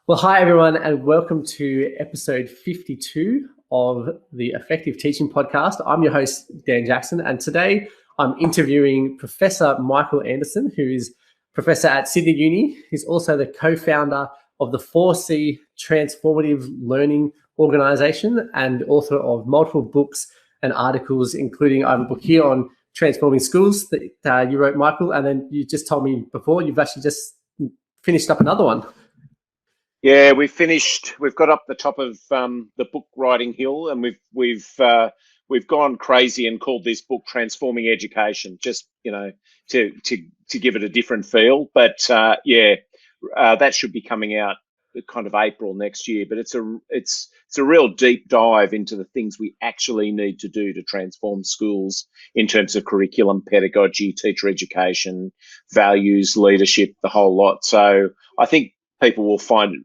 Well, hi everyone, and welcome to episode 52 of the Effective Teaching Podcast. I'm your host, Dan Jackson, and today I'm interviewing Professor Michael Anderson, who is professor at Sydney Uni. He's also the co-founder of the 4C Transformative Learning Organisation and author of multiple books and articles, including I have a book here on transforming schools that you wrote, Michael, and then you just told me before you've actually just finished up another one. Yeah, we've finished. We've got up the top of the book writing hill, and we've gone crazy and called this book "Transforming Education," just to give it a different feel. But that should be coming out kind of April next year. But it's a real deep dive into the things we actually need to do to transform schools in terms of curriculum, pedagogy, teacher education, values, leadership, the whole lot. So I think people will find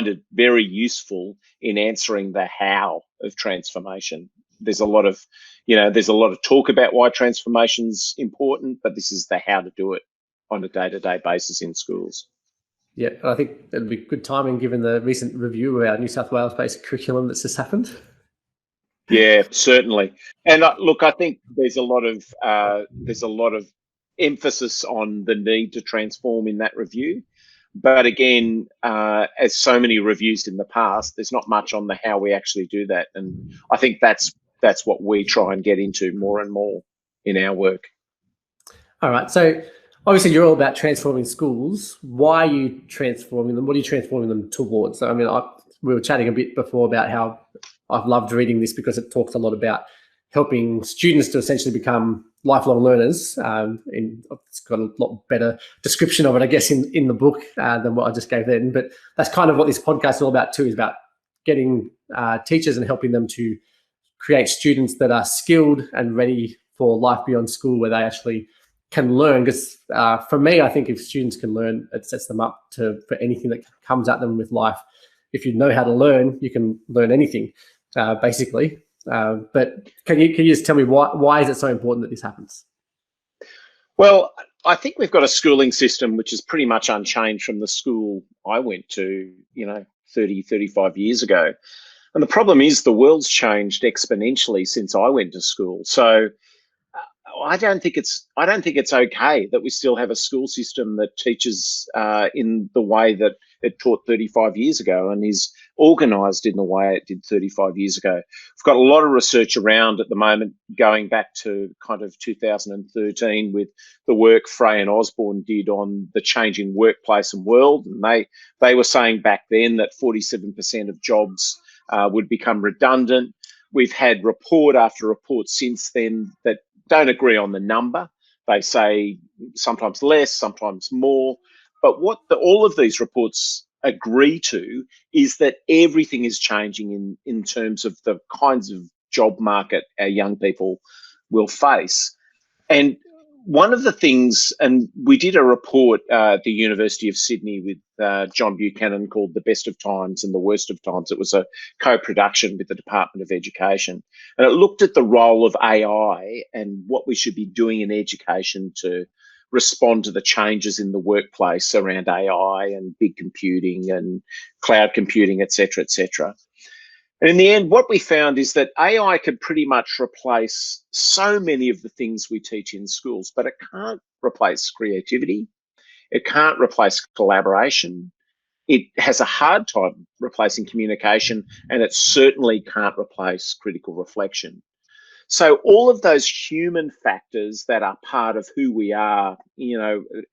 it very useful in answering the how of transformation. There's a lot of talk about why transformation's important, but this is the how to do it on a day-to-day basis in schools. Yeah, I think it'll be good timing given the recent review of our New South Wales-based curriculum that's just happened. Yeah, certainly. And look, I think there's a lot of emphasis on the need to transform in that review. But again, as so many reviews in the past, there's not much on the how we actually do that. And I think that's what we try and get into more and more in our work. All right. So obviously you're all about transforming schools. Why are you transforming them? What are you transforming them towards? So, I mean, we were chatting a bit before about how I've loved reading this because it talks a lot about helping students to essentially become lifelong learners. It's got a lot better description of it, I guess, in the book than what I just gave then. But that's kind of what this podcast is all about too, is about getting teachers and helping them to create students that are skilled and ready for life beyond school, where they actually can learn. Because for me, I think if students can learn, it sets them up for anything that comes at them with life. If you know how to learn, you can learn anything, basically. But can you just tell me why is it so important that this happens? Well, I think we've got a schooling system which is pretty much unchanged from the school I went to, 30, 35 years ago. And the problem is the world's changed exponentially since I went to school. So I don't think it's okay that we still have a school system that teaches in the way that it taught 35 years ago and is organised in the way it did 35 years ago. We've got a lot of research around at the moment, going back to kind of 2013 with the work Frey and Osborne did on the changing workplace and world. And they were saying back then that 47% of jobs would become redundant. We've had report after report since then that don't agree on the number. They say sometimes less, sometimes more. But what all of these reports agree to is that everything is changing in terms of the kinds of job market our young people will face. And one of the things, and we did a report at the University of Sydney with John Buchanan called The Best of Times and the Worst of Times. It was a co-production with the Department of Education. And it looked at the role of AI and what we should be doing in education to respond to the changes in the workplace around AI and big computing and cloud computing, et cetera, et cetera. And in the end, what we found is that AI could pretty much replace so many of the things we teach in schools, but it can't replace creativity. It can't replace collaboration. It has a hard time replacing communication, and it certainly can't replace critical reflection. So all of those human factors that are part of who we are,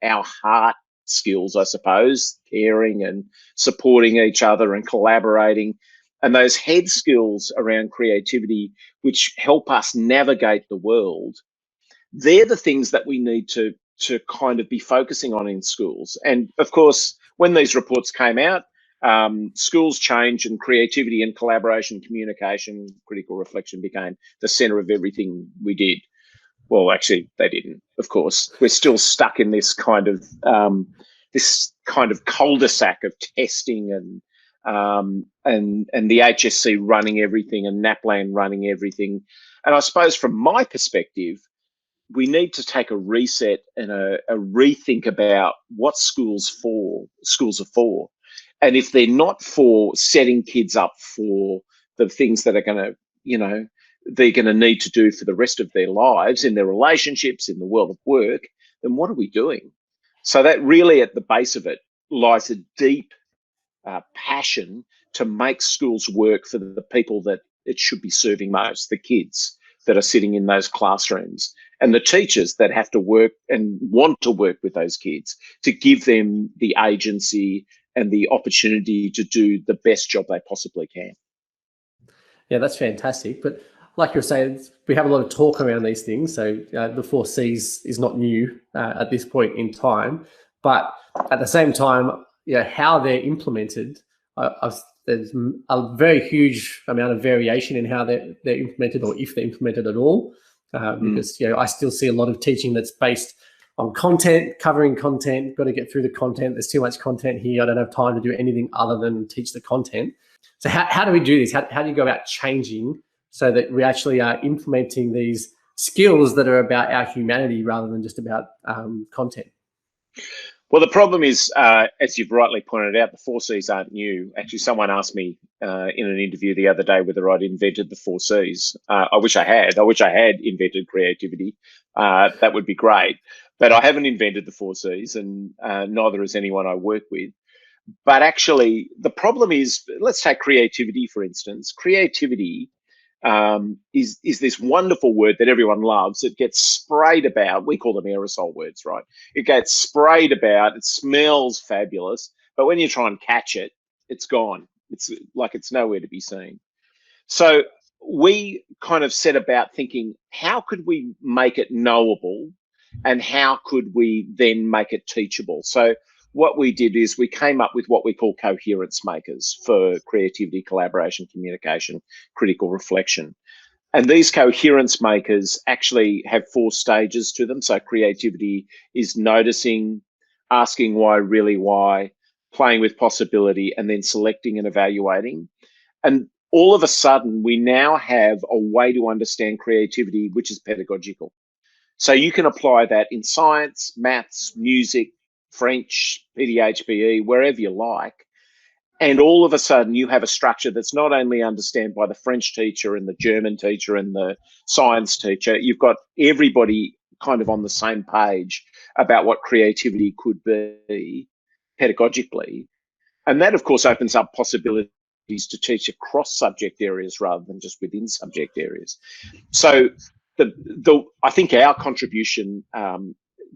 our heart skills, I suppose, caring and supporting each other and collaborating, and those head skills around creativity, which help us navigate the world, they're the things that we need to kind of be focusing on in schools. And of course, when these reports came out, schools changed and creativity and collaboration, communication, critical reflection became the center of everything we did. Well, actually, they didn't, of course. We're still stuck in this kind of cul-de-sac of testing and the HSC running everything and NAPLAN running everything. And I suppose from my perspective, we need to take a reset and a rethink about what schools are for. And if they're not for setting kids up for the things that are going to, they're going to need to do for the rest of their lives, in their relationships, in the world of work, then what are we doing? So that really at the base of it lies a deep passion to make schools work for the people that it should be serving most, the kids that are sitting in those classrooms, and the teachers that have to work and want to work with those kids to give them the agency and the opportunity to do the best job they possibly can. Yeah, that's fantastic. But like you're saying, we have a lot of talk around these things. So the 4Cs is not new at this point in time. But at the same time, how they're implemented, there's a very huge amount of variation in how they're implemented, or if they're implemented at all. Because I still see a lot of teaching that's based on content, covering content, got to get through the content. There's too much content here. I don't have time to do anything other than teach the content. So how do we do this? How do you go about changing so that we actually are implementing these skills that are about our humanity rather than just about content? Well, the problem is, as you've rightly pointed out, the 4Cs aren't new. Actually, someone asked me in an interview the other day whether I'd invented the 4Cs. I wish I had. I wish I had invented creativity. That would be great. But I haven't invented the 4Cs, and neither has anyone I work with. But actually, the problem is, let's take creativity, for instance. Creativity is this wonderful word that everyone loves. It gets sprayed about. We call them aerosol words, right? It gets sprayed about. It smells fabulous. But when you try and catch it, it's gone. It's like it's nowhere to be seen. So we kind of set about thinking, how could we make it knowable, and how could we then make it teachable? So what we did is we came up with what we call coherence makers for creativity, collaboration, communication, critical reflection. And these coherence makers actually have 4 stages to them. So creativity is noticing, asking why, really why, playing with possibility, and then selecting and evaluating. And all of a sudden, we now have a way to understand creativity, which is pedagogical. So you can apply that in science, maths, music, French, PDHPE, wherever you like. And all of a sudden you have a structure that's not only understood by the French teacher and the German teacher and the science teacher, you've got everybody kind of on the same page about what creativity could be pedagogically. And that, of course, opens up possibilities to teach across subject areas rather than just within subject areas. So I think our contribution,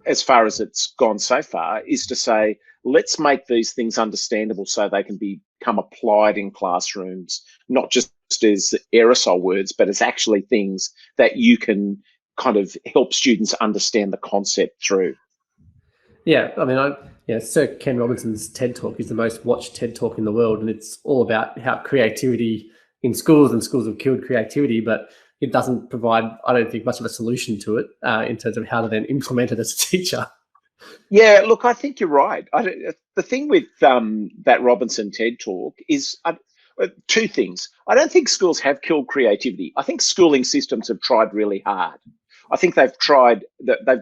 as far as it's gone so far, is to say, let's make these things understandable so they can become applied in classrooms, not just as aerosol words, but as actually things that you can kind of help students understand the concept through. Yeah, I mean, Sir Ken Robinson's TED Talk is the most watched TED Talk in the world, and it's all about how creativity in schools and schools have killed creativity, but it doesn't provide, I don't think, much of a solution to it in terms of how to then implement it as a teacher. Yeah, look, I think you're right. The thing with that Robinson TED Talk is 2 things. I don't think schools have killed creativity. I think schooling systems have tried really hard. I think they've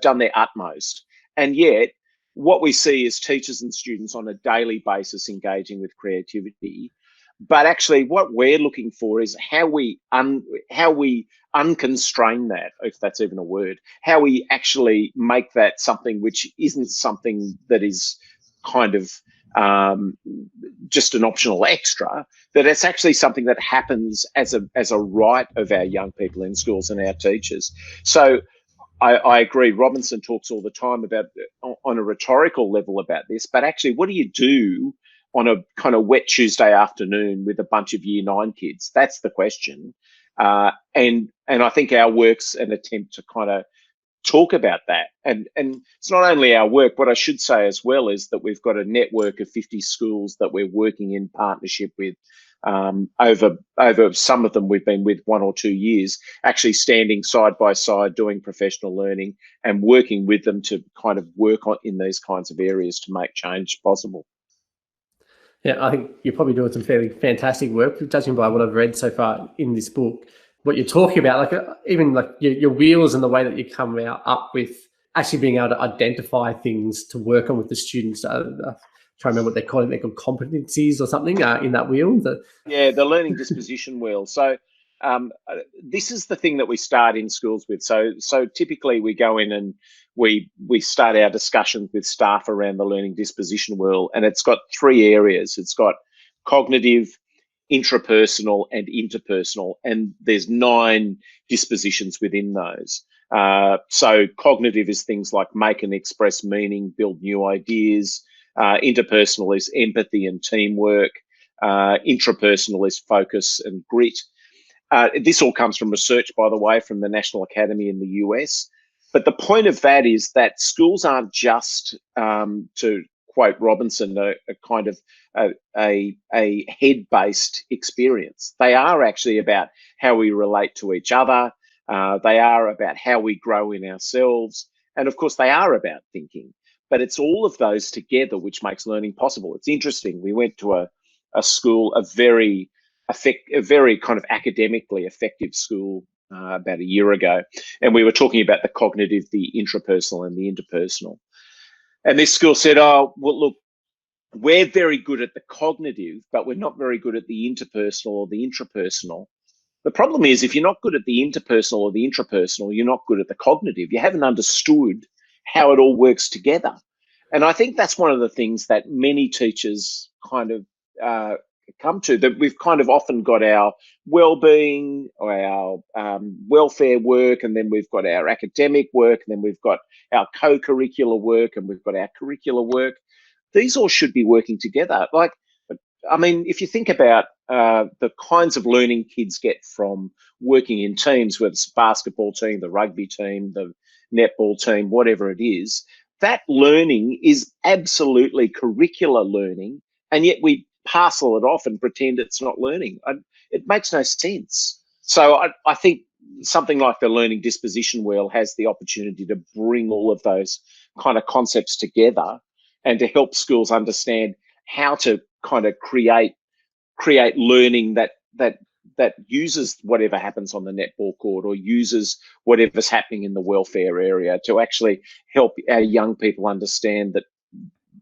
done their utmost. And yet, what we see is teachers and students on a daily basis engaging with creativity. But actually, what we're looking for is how we unconstrain that, if that's even a word, how we actually make that something which isn't something that is kind of just an optional extra, that it's actually something that happens as a right of our young people in schools and our teachers. So I agree. Robinson talks all the time about, on a rhetorical level, about this, but actually, what do you do on a kind of wet Tuesday afternoon with a bunch of Year 9 kids? That's the question. And I think our work's an attempt to kind of talk about that. And it's not only our work. What I should say as well is that we've got a network of 50 schools that we're working in partnership with. Over some of them we've been with 1 or 2 years, actually standing side by side, doing professional learning and working with them to kind of work on in these kinds of areas to make change possible. Yeah, I think you're probably doing some fairly fantastic work, judging by what I've read so far in this book. What you're talking about, like even like your wheels and the way that you come up with actually being able to identify things to work on with the students. trying to remember what they're calling. They're called competencies or something in that wheel. Yeah, the Learning Disposition Wheel. So this is the thing that we start in schools with. So typically we go in and we start our discussions with staff around the Learning Disposition Wheel, and it's got 3 areas. It's got cognitive, intrapersonal, and interpersonal, and there's 9 dispositions within those. So cognitive is things like make and express meaning, build new ideas. Interpersonal is empathy and teamwork. Intrapersonal is focus and grit. This all comes from research, by the way, from the National Academy in the US. But the point of that is that schools aren't just, to quote Robinson, a kind of a head-based experience. They are actually about how we relate to each other. They are about how we grow in ourselves. And of course, they are about thinking. But it's all of those together which makes learning possible. It's interesting. We went to a school, a very kind of academically effective school about a year ago, and we were talking about the cognitive, the intrapersonal, and the interpersonal. And this school said, "Oh, well, look, we're very good at the cognitive, but we're not very good at the interpersonal or the intrapersonal." The problem is, if you're not good at the interpersonal or the intrapersonal, you're not good at the cognitive. You haven't understood how it all works together. And I think that's one of the things that many teachers kind of come to, that we've kind of often got our well-being or our welfare work, and then we've got our academic work, and then we've got our co-curricular work, and we've got our curricular work. These all should be working together. Like, I mean, if you think about the kinds of learning kids get from working in teams, whether it's a basketball team, the rugby team, the netball team, whatever it is, that learning is absolutely curricular learning, and yet we parcel it off and pretend it's not learning. It makes no sense. So I think something like the Learning Disposition Wheel has the opportunity to bring all of those kind of concepts together and to help schools understand how to kind of create learning that uses whatever happens on the netball court or uses whatever's happening in the welfare area to actually help our young people understand that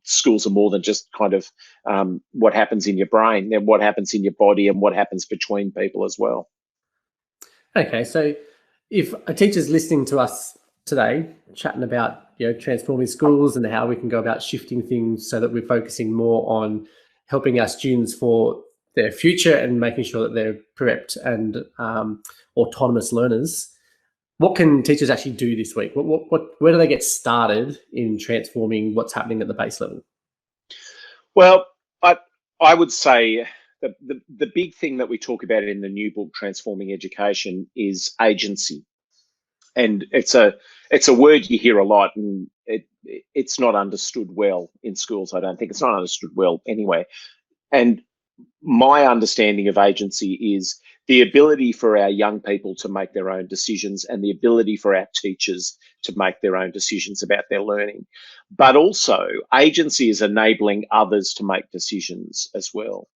schools are more than just kind of what happens in your brain, then what happens in your body and what happens between people as well. Okay, so if a teacher's listening to us today, chatting about transforming schools and how we can go about shifting things so that we're focusing more on helping our students for their future and making sure that they're prepped and autonomous learners, what can teachers actually do this week? Where do they get started in transforming what's happening at the base level? Well, I would say the big thing that we talk about in the new book, Transforming Education, is agency. And it's a word you hear a lot, and it's not understood well in schools. I don't think it's not understood well anyway. And my understanding of agency is the ability for our young people to make their own decisions and the ability for our teachers to make their own decisions about their learning. But also, agency is enabling others to make decisions as well.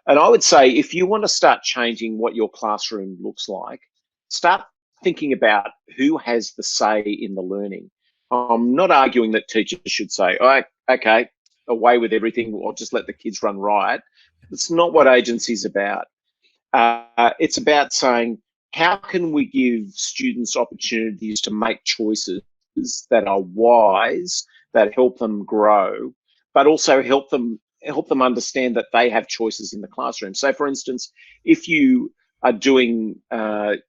And I would say, if you want to start changing what your classroom looks like, start thinking about who has the say in the learning. I'm not arguing that teachers should say, "Oh, okay, away with everything, or just let the kids run riot." It's not what agency is about. It's about saying, how can we give students opportunities to make choices that are wise, that help them grow, but also help them understand that they have choices in the classroom. So, for instance, if you are doing an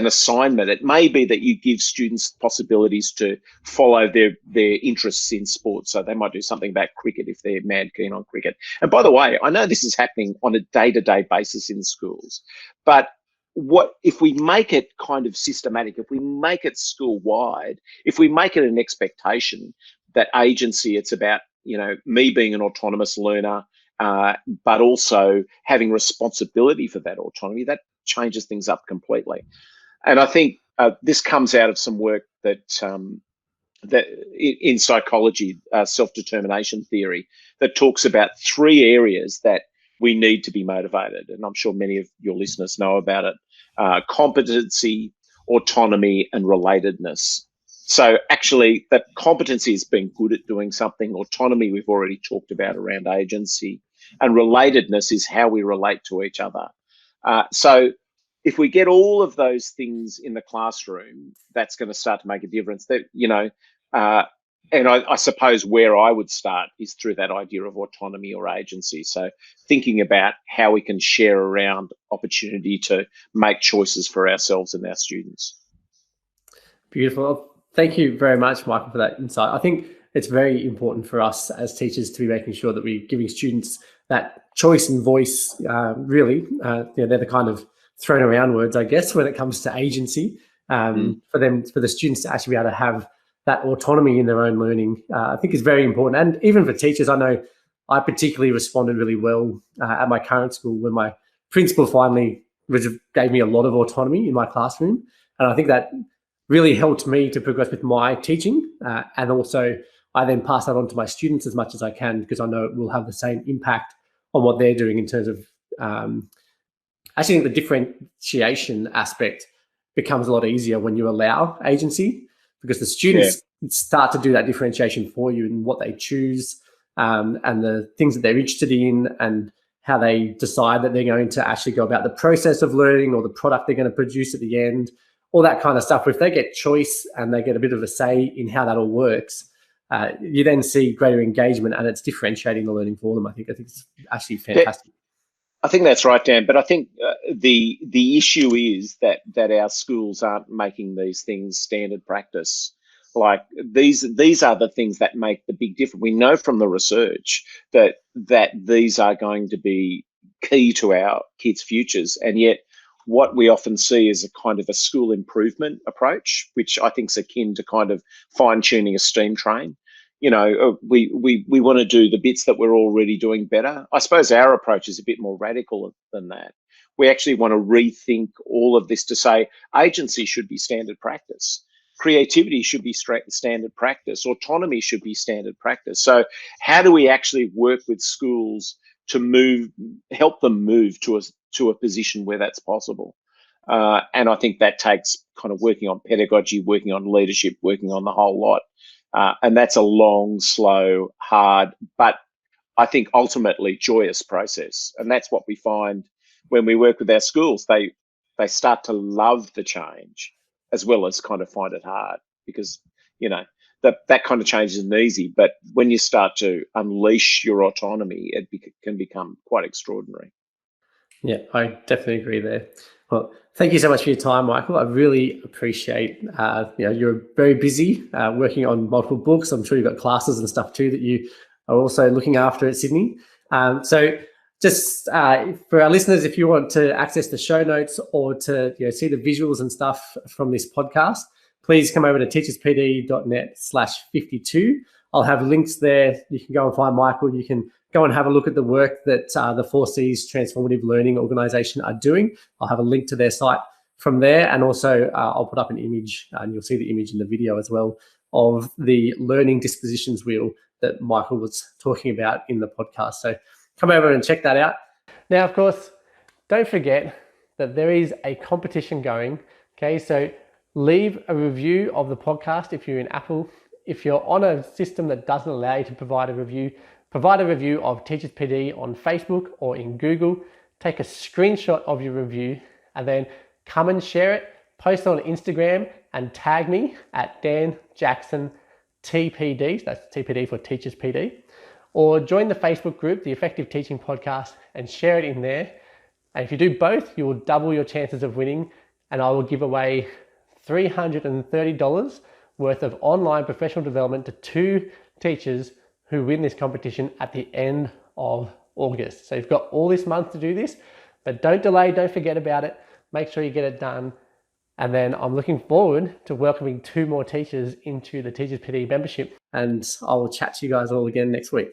assignment, it may be that you give students possibilities to follow their interests in sports. So they might do something about cricket if they're mad keen on cricket. And by the way, I know this is happening on a day-to-day basis in schools, but what if we make it kind of systematic, if we make it school-wide, if we make it an expectation that agency, it's about me being an autonomous learner, but also having responsibility for that autonomy, that changes things up completely. And I think this comes out of some work that in psychology, self-determination theory, that talks about 3 areas that we need to be motivated. And I'm sure many of your listeners know about it: competency, autonomy, and relatedness. So actually, that competency is being good at doing something. Autonomy, we've already talked about around agency, and relatedness is how we relate to each other. So if we get all of those things in the classroom, that's going to start to make a difference. That and I suppose where I would start is through that idea of autonomy or agency. So thinking about how we can share around opportunity to make choices for ourselves and our students. Beautiful. Thank you very much, Michael, for that insight. I think it's very important for us as teachers to be making sure that we're giving students that choice and voice. Really, they're the kind of thrown around words, I guess, when it comes to agency. For the students to actually be able to have that autonomy in their own learning, I think is very important. And even for teachers, I know I particularly responded really well at my current school when my principal finally gave me a lot of autonomy in my classroom. And I think that really helped me to progress with my teaching. And also I then pass that on to my students as much as I can, because I know it will have the same impact on what they're doing in terms of, I think the differentiation aspect becomes a lot easier when you allow agency, because the students start to do that differentiation for you in what they choose, and the things that they're interested in, and how they decide that they're going to actually go about the process of learning or the product they're going to produce at the end, all that kind of stuff. If they get choice and they get a bit of a say in how that all works, you then see greater engagement, and it's differentiating the learning for them. I think it's actually fantastic. I think that's right, Dan. But I think the issue is that our schools aren't making these things standard practice. Like these are the things that make the big difference. We know from the research that these are going to be key to our kids' futures, and yet what we often see is a kind of a school improvement approach, which I think is akin to kind of fine-tuning a steam train. We want to do the bits that we're already doing better. I suppose our approach is a bit more radical than that. We actually want to rethink all of this to say agency should be standard practice. Creativity should be standard practice. Autonomy should be standard practice. So how do we actually work with schools to help them move to a position where that's possible? And I think that takes kind of working on pedagogy, working on leadership, working on the whole lot. And that's a long, slow, hard, but I think ultimately joyous process. And that's what we find when we work with our schools. They start to love the change as well as kind of find it hard, because, that kind of change isn't easy. But when you start to unleash your autonomy, it can become quite extraordinary. Yeah, I definitely agree there. Well, thank you so much for your time, Michael. I really appreciate, you're very busy working on multiple books. I'm sure you've got classes and stuff too that you are also looking after at Sydney. So just for our listeners, if you want to access the show notes or to see the visuals and stuff from this podcast, please come over to teacherspd.net/52. I'll have links there. You can go and find Michael. You can go and have a look at the work that the 4Cs Transformative Learning Organisation are doing. I'll have a link to their site from there. And also I'll put up an image, and you'll see the image in the video as well, of the Learning Dispositions Wheel that Michael was talking about in the podcast. So come over and check that out. Now, of course, don't forget that there is a competition going. Okay, so leave a review of the podcast if you're in Apple. If you're on a system that doesn't allow you to provide a review of Teachers PD on Facebook or in Google. Take a screenshot of your review and then come and share it. Post it on Instagram and tag me at Dan Jackson TPD. That's TPD for Teachers PD. Or join the Facebook group, the Effective Teaching Podcast, and share it in there. And if you do both, you will double your chances of winning, and I will give away $330 worth of online professional development to 2 teachers who win this competition at the end of August. So you've got all this month to do this, but don't delay, don't forget about it. Make sure you get it done. And then I'm looking forward to welcoming 2 more teachers into the Teachers PD membership. And I will chat to you guys all again next week.